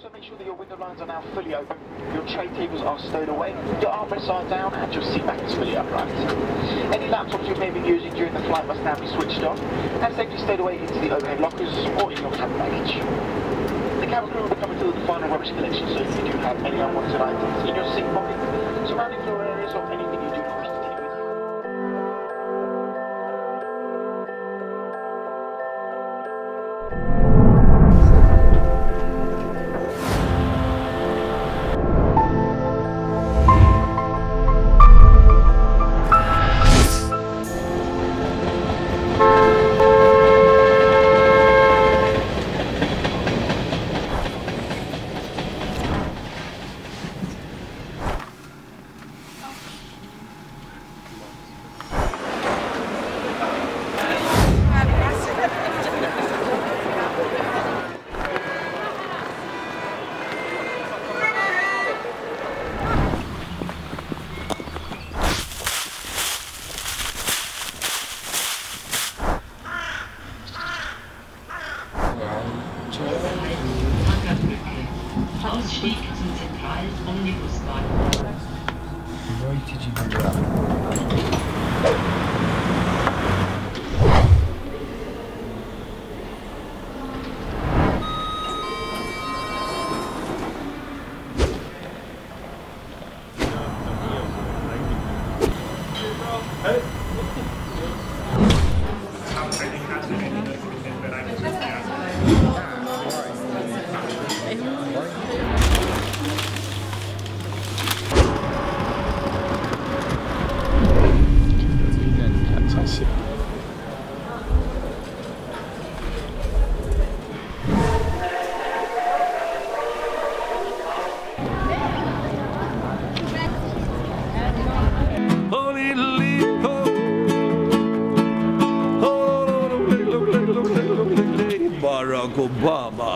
Also make sure that your window lines are now fully open, your tray tables are stowed away, your armrests are down and your seat back is fully upright. Any laptops you may be using during the flight must now be switched on and safely stowed away into the overhead lockers or in your cabin baggage. The cabin crew will be coming to the final rubbish collection, so if you do have any unwanted items in your seat pocket, surrounding floor areas or anything you do not wish to take with you. Ausstieg zum zentralen Omnibusbahnhof. Why did you do that? Barack Obama.